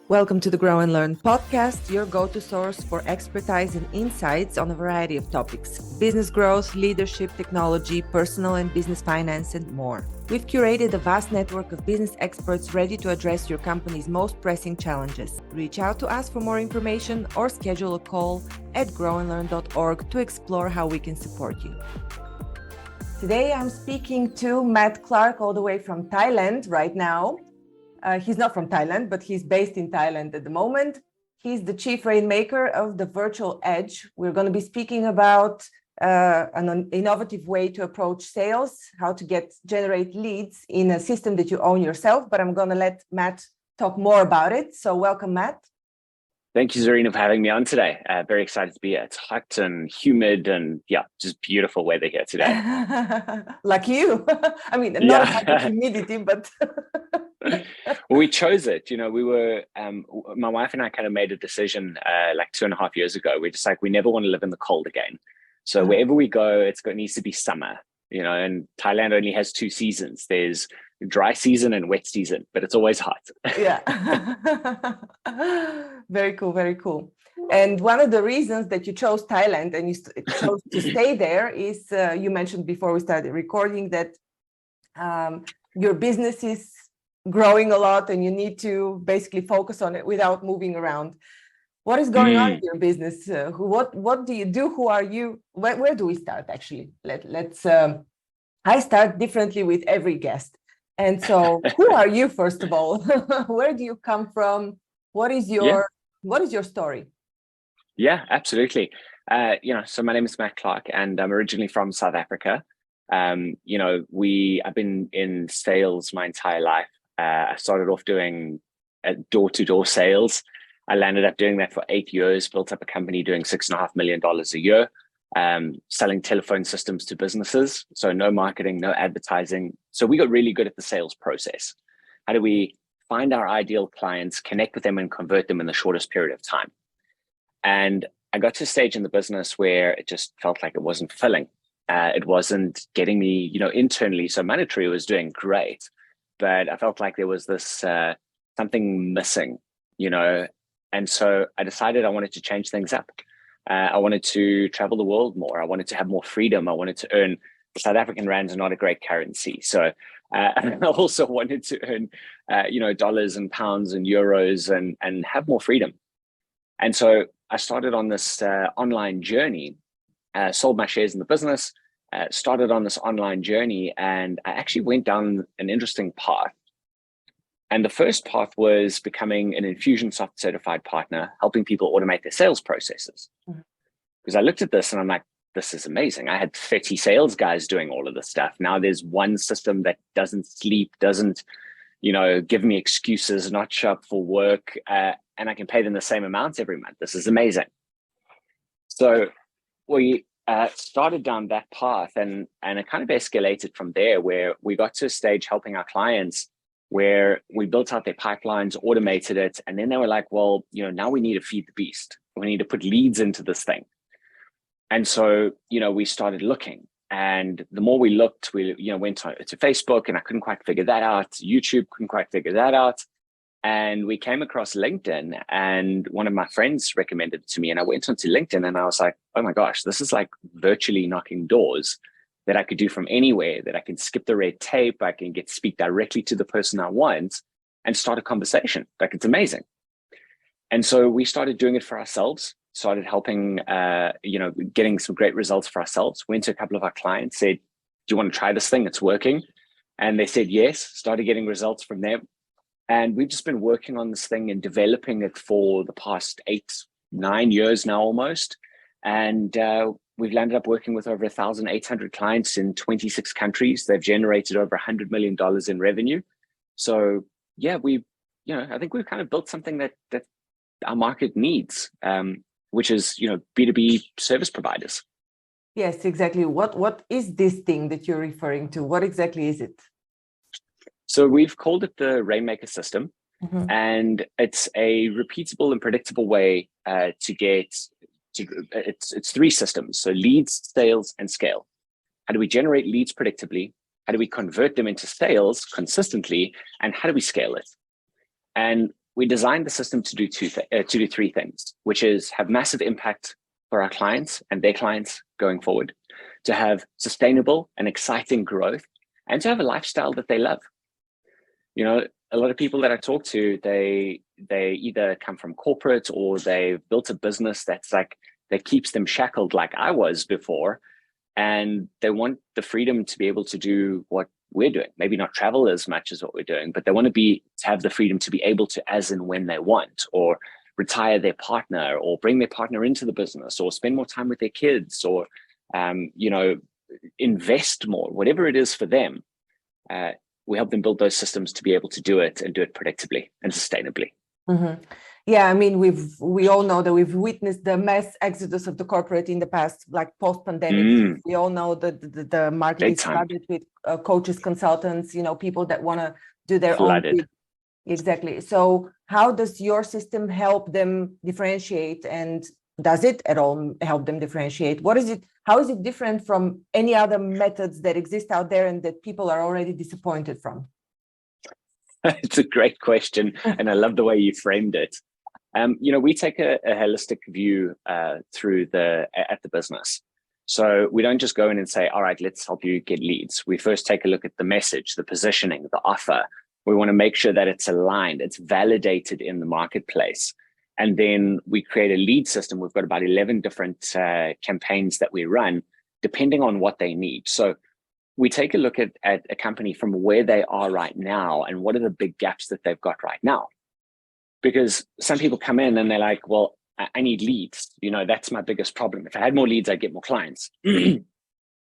Welcome to the Grownlearn Podcast, your go-to source for expertise and insights on a variety of topics: business growth, leadership, technology, personal and business finance, and more. We've curated a vast network of business experts ready to address your company's most pressing challenges. Reach out to us for more information or schedule a call at grownlearn.org to explore how we can support you. Today, I'm speaking to Matt Clark all the way from Thailand right now. He's not from Thailand, but he's based in Thailand at the moment. He's the chief rainmaker of the Virtual Edge. We're going to be speaking about an innovative way to approach sales, how to generate leads in a system that you own yourself. But I'm going to let Matt talk more about it. So welcome, Matt. Thank you, Zarina, for having me on today. Very excited to be here. It's hot and humid and just beautiful weather here today. Like you. I mean, not about the humidity, but... Well, we chose it. We were, my wife and I kind of made a decision like 2.5 years ago. We're just like, we never want to live in the cold again. So wherever we go, it needs to be summer, and Thailand only has 2 seasons. There's dry season and wet season, but it's always hot. Yeah. Very cool. Very cool. And one of the reasons that you chose Thailand and you chose to stay there is you mentioned before we started recording that your business is growing a lot and you need to basically focus on it without moving around. What is going on in your business? What do you do? Who are you? Where do we start? Actually, let's. I start differently with every guest. And so, who are you, first of all? Where do you come from? What is your story? Yeah, absolutely. So my name is Matt Clark, and I'm originally from South Africa. I've been in sales my entire life. I started off doing door-to-door sales. I landed up doing that for 8 years, built up a company doing $6.5 million a year. Selling telephone systems to businesses. So no marketing, no advertising. So we got really good at the sales process. How do we find our ideal clients, connect with them and convert them in the shortest period of time? And I got to a stage in the business where it just felt like it wasn't filling. It wasn't getting me, internally. So monetary was doing great, but I felt like there was this something missing, and so I decided I wanted to change things up. I wanted to travel the world more. I wanted to have more freedom. I wanted to earn. South African rands are not a great currency. So I also wanted to earn, dollars and pounds and euros and have more freedom. And so I started on this online journey, sold my shares in the business, started on this online journey, and I actually went down an interesting path. And the first path was becoming an Infusionsoft certified partner, helping people automate their sales processes. Because I looked at this and I'm like, this is amazing. I had 30 sales guys doing all of this stuff. Now there's one system that doesn't sleep, doesn't, give me excuses, not show up for work, and I can pay them the same amount every month. This is amazing. So we started down that path and it kind of escalated from there, where we got to a stage helping our clients where we built out their pipelines, automated it. And then they were like, well, now we need to feed the beast. We need to put leads into this thing. And so, we started looking, and the more we looked, we, went to Facebook, and I couldn't quite figure that out. YouTube, couldn't quite figure that out. And we came across LinkedIn, and one of my friends recommended it to me, and I went onto LinkedIn and I was like, oh my gosh, this is like virtually knocking doors that I could do from anywhere, that I can skip the red tape. I can speak directly to the person I want and start a conversation. Like, it's amazing. And so we started doing it for ourselves, started helping, getting some great results for ourselves. Went to a couple of our clients, said, do you want to try this thing? It's working. And they said, yes, started getting results from them. And we've just been working on this thing and developing it for the past 8-9 years now almost. And we've landed up working with over 1,800 clients in 26 countries. They've generated over $100 million in revenue. So yeah, I think we've kind of built something that our market needs, which is, B2B service providers. Yes, exactly. What is this thing that you're referring to? What exactly is it? So we've called it the Rainmaker system, and it's a repeatable and predictable way to get it's 3 systems. So leads, sales, and scale. How do we generate leads predictably? How do we convert them into sales consistently? And how do we scale it? And we designed the system to do three things, which is have massive impact for our clients and their clients going forward, to have sustainable and exciting growth, and to have a lifestyle that they love. You know, a lot of people that I talk to, they either come from corporate or they've built a business that's like, that keeps them shackled like I was before. And they want the freedom to be able to do what we're doing, maybe not travel as much as what we're doing, but they want to have the freedom to be able to, as and when they want, or retire their partner, or bring their partner into the business, or spend more time with their kids, or, you know, invest more, whatever it is for them. We help them build those systems to be able to do it and do it predictably and sustainably. Mm-hmm. Yeah, I mean, we all know that we've witnessed the mass exodus of the corporate in the past, like post-pandemic. We all know that the market is flooded with coaches, consultants, you know, people that want to do their own thing. Exactly. So how does your system help them differentiate, and does it at all help them differentiate? What is it? How is it different from any other methods that exist out there and that people are already disappointed from? It's a great question, and I love the way you framed it. You know, we take a holistic view at the business. So we don't just go in and say, all right, let's help you get leads. We first take a look at the message, the positioning, the offer. We want to make sure that it's aligned, it's validated in the marketplace. And then we create a lead system. We've got about 11 different campaigns that we run, depending on what they need. So we take a look at a company from where they are right now and what are the big gaps that they've got right now. Because some people come in and they're like, well, I need leads. You know, that's my biggest problem. If I had more leads, I'd get more clients. And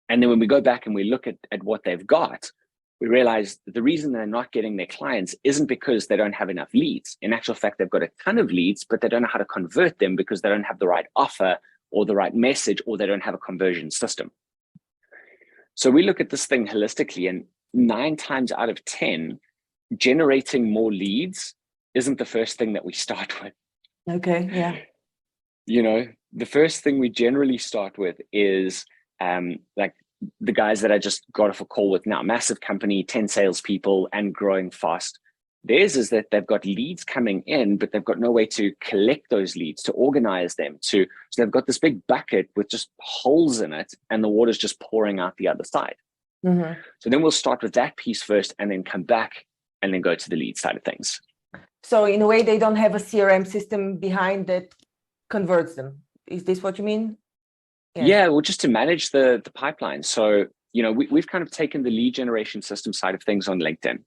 then when we go back and we look at what they've got, we realize the reason they're not getting their clients isn't because they don't have enough leads. In actual fact, they've got a ton of leads, but they don't know how to convert them because they don't have the right offer or the right message, or they don't have a conversion system. So we look at this thing holistically, and 9 times out of 10, generating more leads isn't the first thing that we start with. Okay, yeah. You know, the first thing we generally start with is like the guys that I just got off a call with now, massive company, 10 salespeople and growing fast. Theirs is that they've got leads coming in, but they've got no way to collect those leads, to organize them, so they've got this big bucket with just holes in it and the water's just pouring out the other side. Mm-hmm. So then we'll start with that piece first and then come back and then go to the lead side of things. So in a way, they don't have a CRM system behind that converts them. Is this what you mean? Yeah, well, just to manage the pipeline. So, you know, we've kind of taken the lead generation system side of things on LinkedIn.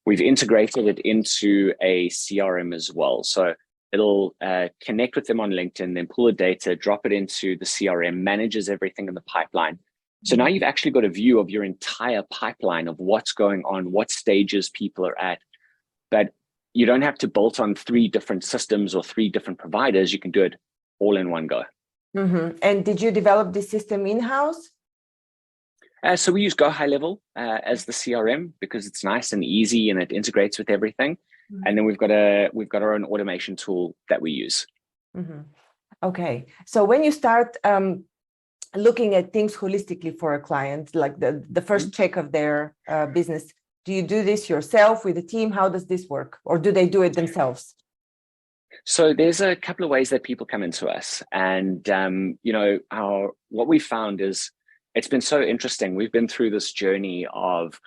We've integrated it into a CRM as well. So it'll connect with them on LinkedIn, then pull the data, drop it into the CRM, manages everything in the pipeline. So now you've actually got a view of your entire pipeline of what's going on, what stages people are at. But you don't have to bolt on 3 different systems or 3 different providers. You can do it all in one go. Mm-hmm. And did you develop this system in-house? So we use Go High Level as the CRM because it's nice and easy and it integrates with everything. Mm-hmm. And then we've got our own automation tool that we use. Mm-hmm. Okay. So when you start looking at things holistically for a client, like the first check of their business, do you do this yourself with a team? How does this work? Or do they do it themselves? So there's a couple of ways that people come into us. And, you know, what we found is it's been so interesting. We've been through this journey of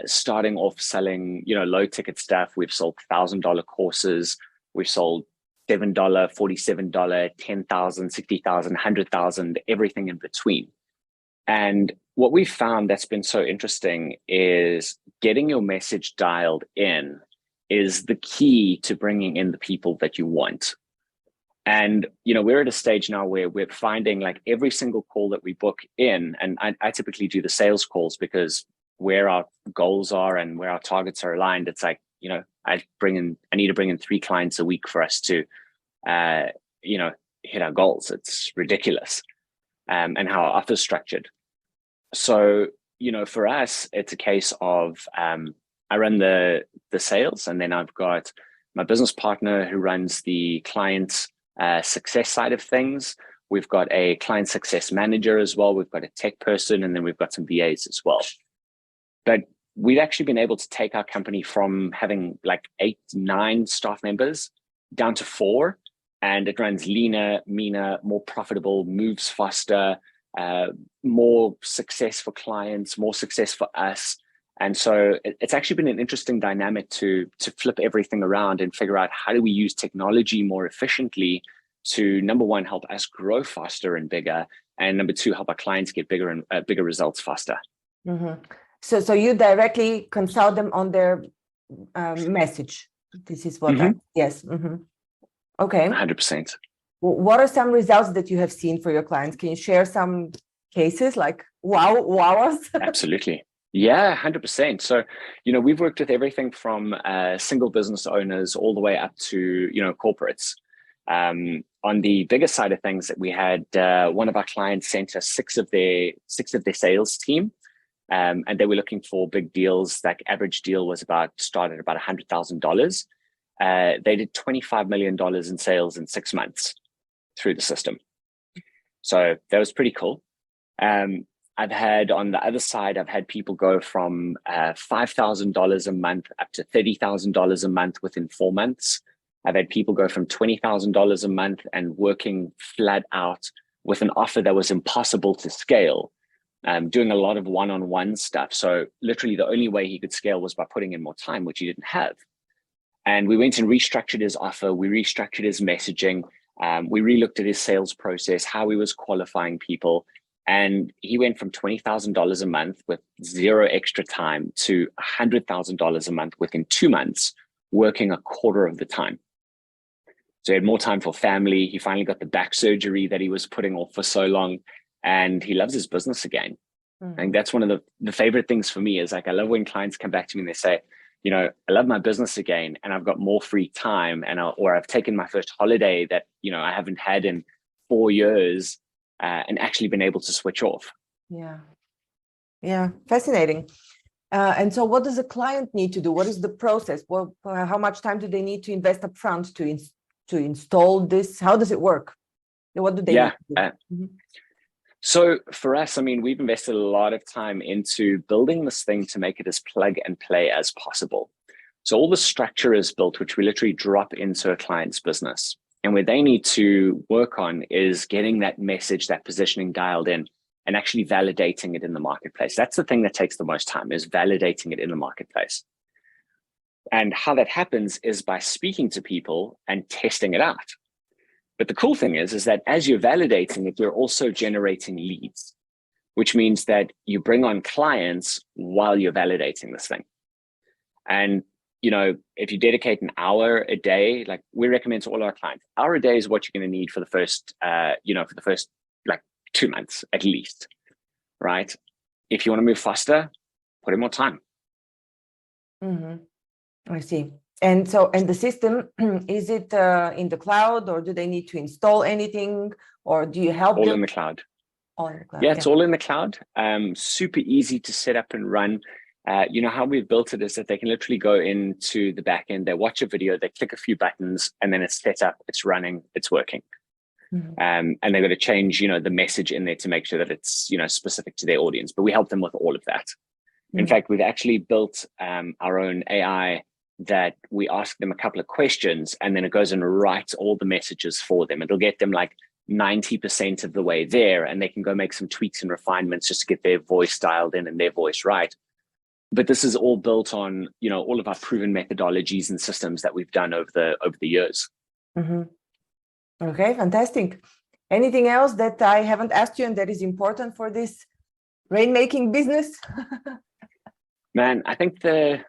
starting off selling, you know, low ticket stuff. We've sold $1,000 courses. We've sold $7, $47, $10,000, $60,000, $100,000, everything in between. And what we found that's been so interesting is getting your message dialed in is the key to bringing in the people that you want. And, you know, we're at a stage now where we're finding like every single call that we book in, and I typically do the sales calls because where our goals are and where our targets are aligned, it's like, you know, I need to bring in 3 clients a week for us to, you know, hit our goals. It's ridiculous. And how our offer is structured. So, you know, for us, it's a case of, I run the sales, and then I've got my business partner who runs the client success side of things. We've got a client success manager as well. We've got a tech person, and then we've got some VAs as well. But we've actually been able to take our company from having like 8, 9 staff members down to 4, and it runs leaner, meaner, more profitable, moves faster, more success for clients, more success for us. And so it's actually been an interesting dynamic to flip everything around and figure out how do we use technology more efficiently to, number one, help us grow faster and bigger, and number two, help our clients get bigger and bigger results faster. Mm-hmm. So you directly consult them on their message. This is what yes. Mm-hmm. Okay. 100%. What are some results that you have seen for your clients? Can you share some cases like wow us? Absolutely. Yeah, 100%. So, we've worked with everything from single business owners all the way up to, corporates. On the bigger side of things, that we had one of our clients sent us 6 of their sales team, and they were looking for big deals. That average deal was started about $100,000. They did $25 million in sales in 6 months through the system. So that was pretty cool. I've had, on the other side, I've had people go from $5,000 a month up to $30,000 a month within 4 months. I've had people go from $20,000 a month and working flat out with an offer that was impossible to scale, doing a lot of one-on-one stuff. So literally the only way he could scale was by putting in more time, which he didn't have. And we went and restructured his offer. We restructured his messaging. We relooked at his sales process, how he was qualifying people. And he went from $20,000 a month with 0 extra time to $100,000 a month within 2 months, working a quarter of the time. So he had more time for family. He finally got the back surgery that he was putting off for so long, and he loves his business again. I think that's one of the favorite things for me, is like, I love when clients come back to me and they say, I love my business again, and I've got more free time, or I've taken my first holiday that, I haven't had in 4 years, and actually been able to switch off. Yeah, fascinating. And so what does a client need to do? What is the process? How much time do they need to invest upfront to install this? How does it work? What do they need to do? So for us, we've invested a lot of time into building this thing to make it as plug and play as possible. So all the structure is built, which we literally drop into a client's business. And where they need to work on is getting that message, that positioning dialed in, and actually validating it in the marketplace. That's the thing that takes the most time, is validating it in the marketplace. And how that happens is by speaking to people and testing it out. But the cool thing is that as you're validating it, you're also generating leads, which means that you bring on clients while you're validating this thing. And if you dedicate an hour a day, like we recommend to all our clients, hour a day is what you're going to need for the first, like 2 months at least, right? If you want to move faster, put in more time. I see. And the system, is it in the cloud, or do they need to install anything, or do you help them? All in the cloud. All in the cloud. Yeah, it's all in the cloud. Super easy to set up and run. How we've built it is that they can literally go into the back end, they watch a video, they click a few buttons, and then it's set up, it's running, it's working. And they've got to change, the message in there to make sure that it's, specific to their audience. But we help them with all of that. In fact, we've actually built our own AI that we ask them a couple of questions, and then it goes and writes all the messages for them. It'll get them like 90% of the way there, and they can go make some tweaks and refinements just to get their voice dialed in and their voice right. But this is all built on, all of our proven methodologies and systems that we've done over the years. Okay, fantastic. Anything else that I haven't asked you and that is important for this rainmaking business? Man, I think the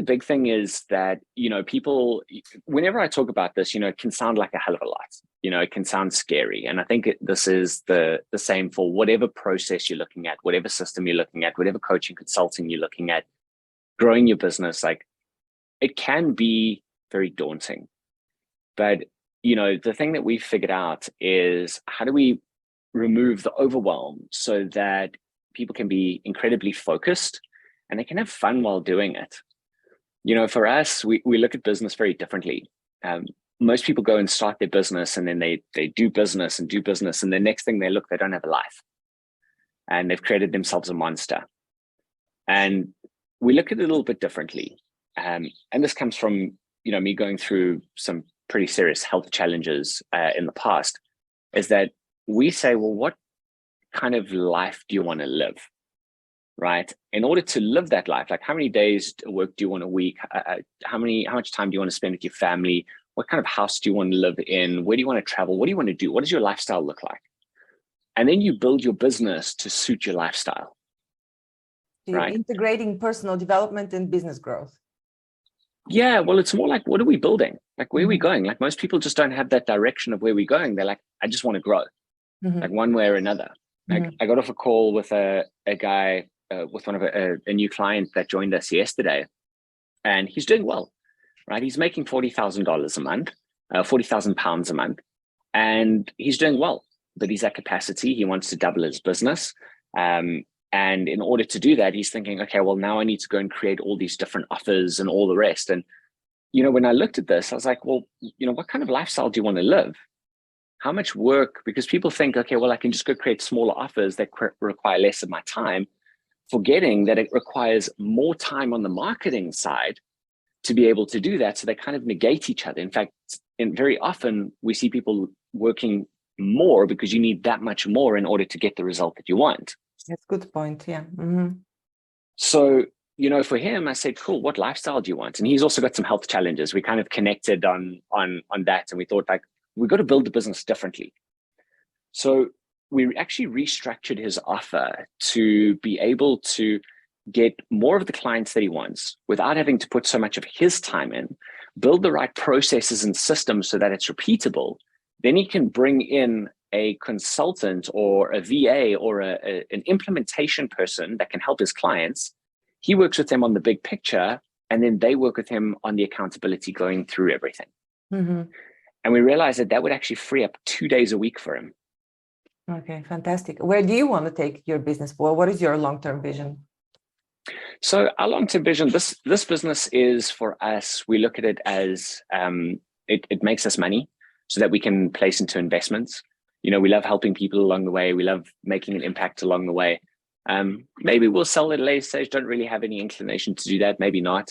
big thing is that, people, whenever I talk about this, it can sound like a hell of a lot. It can sound scary. And I think this is the same for whatever process you're looking at, whatever system you're looking at, whatever coaching, consulting you're looking at, growing your business. Like, it can be very daunting. But, the thing that we've figured out is, how do we remove the overwhelm so that people can be incredibly focused and they can have fun while doing it? For us, we look at business very differently. Most people go and start their business, and then they do business and do business. And the next thing they don't have a life. And they've created themselves a monster. And we look at it a little bit differently. And this comes from, me going through some pretty serious health challenges in the past, is that we say, well, what kind of life do you want to live? Right? In order to live that life, like how many days work do you want a week? How much time do you want to spend with your family? What kind of house do you want to live in? Where do you want to travel? What do you want to do? What does your lifestyle look like? And then you build your business to suit your lifestyle. So right? Integrating personal development and business growth. Yeah, well, it's more like, what are we building? Like, where are we going? Like, most people just don't have that direction of where we're going. They're like, I just want to grow, like one way or another. Like, I got off a call with a guy, with one of a new client that joined us yesterday, and he's doing well, right? He's making $40,000 a month, 40,000 pounds a month, and he's doing well, but he's at capacity. He wants to double his business. And in order to do that, he's thinking, okay, well, now I need to go and create all these different offers and all the rest. And, when I looked at this, I was like, well, what kind of lifestyle do you want to live? How much work? Because people think, okay, well, I can just go create smaller offers that require less of my time, forgetting that it requires more time on the marketing side to be able to do that. So they kind of negate each other. In fact, very often we see people working more because you need that much more in order to get the result that you want. That's a good point. Yeah. So, for him, I said, cool, what lifestyle do you want? And he's also got some health challenges. We kind of connected on that. And we thought, like, we've got to build the business differently. So we actually restructured his offer to be able to get more of the clients that he wants without having to put so much of his time in, build the right processes and systems so that it's repeatable. Then he can bring in a consultant or a VA or an implementation person that can help his clients. He works with them on the big picture, and then they work with him on the accountability going through everything. And we realized that would actually free up 2 days a week for him. Okay, fantastic. Where do you want to take your business for? What is your long-term vision? So our long-term vision, this business is for us, we look at it as it makes us money so that we can place into investments. We love helping people along the way. We love making an impact along the way. Maybe we'll sell at a later stage. Don't really have any inclination to do that. Maybe not.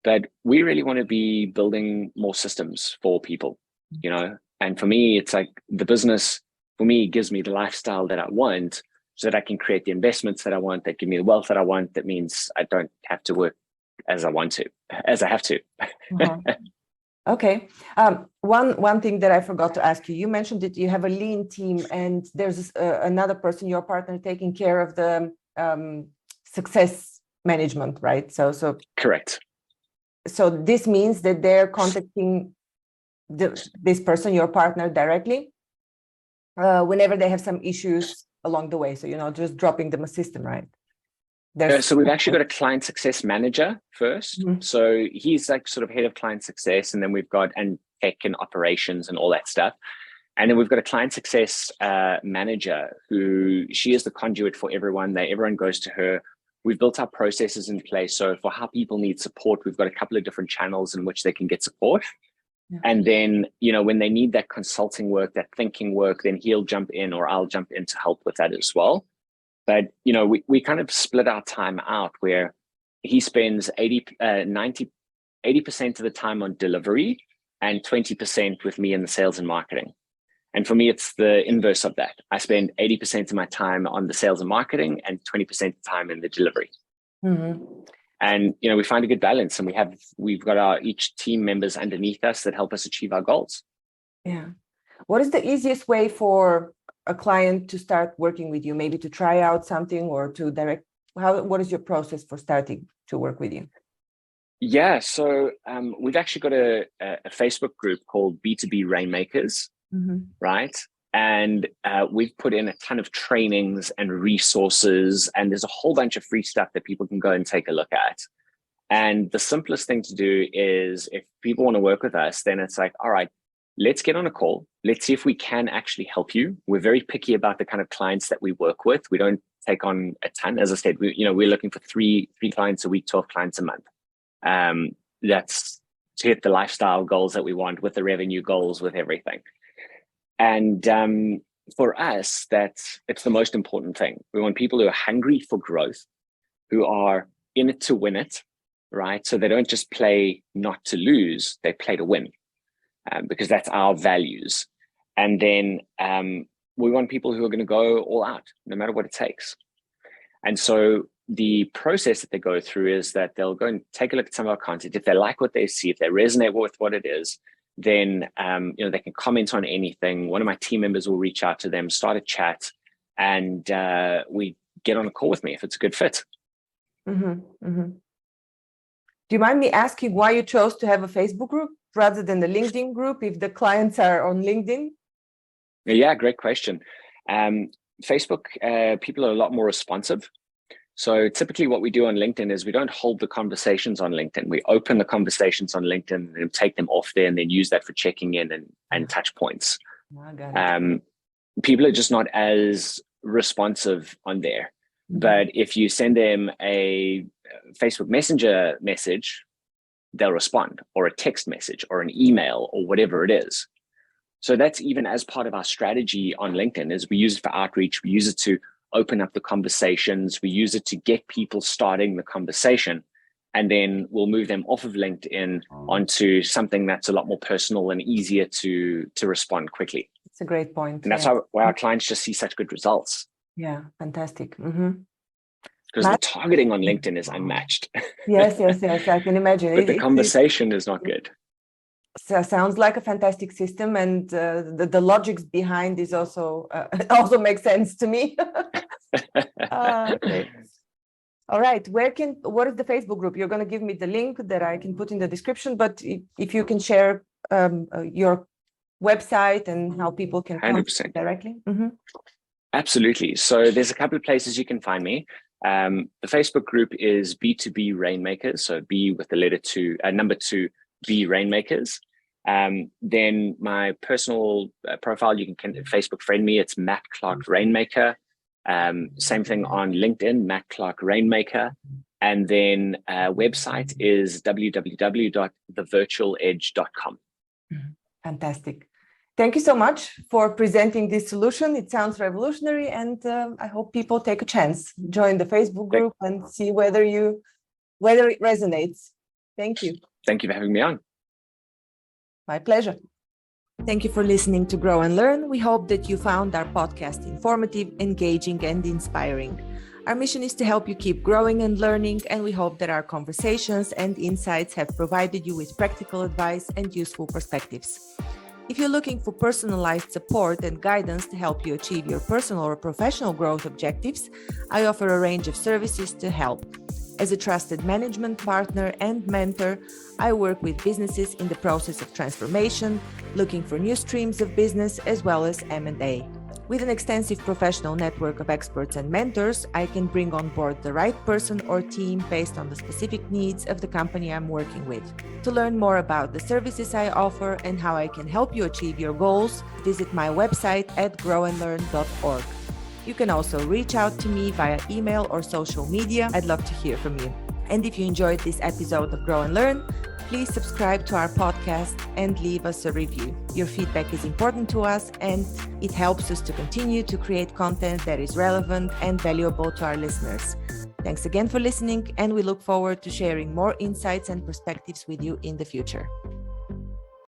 But we really want to be building more systems for people, And for me, it's like the business, for me, gives me the lifestyle that I want so that I can create the investments that I want, that give me the wealth that I want. That means I don't have to work as I have to. Okay. One thing that I forgot to ask you, you mentioned that you have a lean team and there's another person, your partner, taking care of the success management, right? So correct. So this means that they're contacting this person, your partner, directly whenever they have some issues along the way. So you're not just dropping them a system, right? So we've actually got a client success manager first. So he's like sort of head of client success, and then we've got and tech and operations and all that stuff. And then we've got a client success manager who she is the conduit for everyone. Everyone goes to her. We've built our processes in place. So for how people need support, we've got a couple of different channels in which they can get support. And then, when they need that consulting work, that thinking work, then he'll jump in or I'll jump in to help with that as well. But, we kind of split our time out where he spends 80% of the time on delivery and 20% with me in the sales and marketing. And for me, it's the inverse of that. I spend 80% of my time on the sales and marketing and 20% of the time in the delivery. And, we find a good balance, and we've got our each team members underneath us that help us achieve our goals. Yeah. What is the easiest way for a client to start working with you? Maybe to try out something or to direct, what is your process for starting to work with you? Yeah. So we've actually got a Facebook group called B2B Rainmakers, right? And we've put in a ton of trainings and resources, and there's a whole bunch of free stuff that people can go and take a look at. And the simplest thing to do is, if people want to work with us, then it's like, all right, let's get on a call. Let's see if we can actually help you. We're very picky about the kind of clients that we work with. We don't take on a ton. As I said, we're looking for three clients a week, 12 clients a month. That's to hit the lifestyle goals that we want, with the revenue goals, with everything. And for us, it's the most important thing. We want people who are hungry for growth, who are in it to win it, right? So they don't just play not to lose, they play to win, because that's our values. And then we want people who are going to go all out, no matter what it takes. And so the process that they go through is that they'll go and take a look at some of our content. If they like what they see, if they resonate with what it is, then they can comment on anything. One of my team members will reach out to them, start a chat, and we get on a call with me if it's a good fit. Mm-hmm, mm-hmm. Do you mind me asking why you chose to have a Facebook group rather than the LinkedIn group if the clients are on LinkedIn? Yeah, great question. Facebook, people are a lot more responsive. So typically what we do on LinkedIn is we don't hold the conversations on LinkedIn. We open the conversations on LinkedIn and take them off there and then use that for checking in and touch points. I got it. People are just not as responsive on there. But if you send them a Facebook Messenger message, they'll respond, or a text message or an email or whatever it is. So that's even as part of our strategy on LinkedIn is we use it for outreach. We use it to open up the conversations. We use it to get people starting the conversation. And then we'll move them off of LinkedIn onto something that's a lot more personal and easier to respond quickly. It's a great point. And that's why our clients just see such good results. Yeah, fantastic. Mm-hmm. Because the targeting on LinkedIn is unmatched. Yes, I can imagine. But the conversation is not good. So sounds like a fantastic system, and the logics behind is also makes sense to me. Okay. All right, what is the Facebook group? You're going to give me the link that I can put in the description, but if you can share your website and how people can contact directly. Mm-hmm. Absolutely. So there's a couple of places you can find me. The Facebook group is B2B Rainmakers. So B with the letter 2, number 2, B Rainmakers. Then my personal profile, you can Facebook friend me. It's Matt Clark Rainmaker. Same thing on LinkedIn, Matt Clark Rainmaker. And then website is www.thevirtualedge.com. Fantastic. Thank you so much for presenting this solution. It sounds revolutionary, and I hope people take a chance, join the Facebook group and see whether it resonates. Thank you. Thank you for having me on. My pleasure. Thank you for listening to Grow and Learn. We hope that you found our podcast informative, engaging, and inspiring. Our mission is to help you keep growing and learning, and we hope that our conversations and insights have provided you with practical advice and useful perspectives. If you're looking for personalized support and guidance to help you achieve your personal or professional growth objectives, I offer a range of services to help. As a trusted management partner and mentor, I work with businesses in the process of transformation, looking for new streams of business, as well as M&A. With an extensive professional network of experts and mentors, I can bring on board the right person or team based on the specific needs of the company I'm working with. To learn more about the services I offer and how I can help you achieve your goals, visit my website at grownlearn.org. You can also reach out to me via email or social media. I'd love to hear from you. And if you enjoyed this episode of Grow and Learn, please subscribe to our podcast and leave us a review. Your feedback is important to us, and it helps us to continue to create content that is relevant and valuable to our listeners. Thanks again for listening, and we look forward to sharing more insights and perspectives with you in the future.